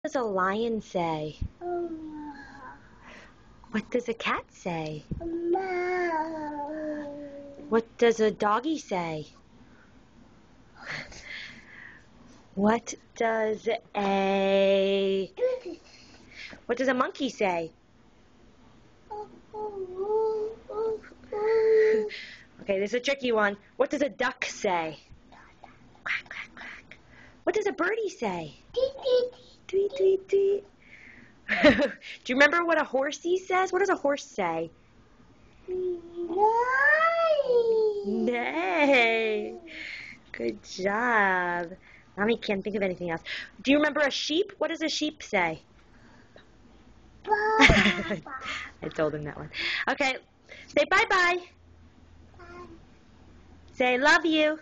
What does a lion say? What does a cat say? What does a doggy say? What does a monkey say? Okay, this is a tricky one. What does a duck say? Quack, quack, quack. What does a birdie say? Tweet, tweet, tweet. Do you remember what a horsey says? What does a horse say? Neigh. Good job. Mommy can't think of anything else. Do you remember a sheep? What does a sheep say? I told him that one. Okay, say bye-bye. Say love you.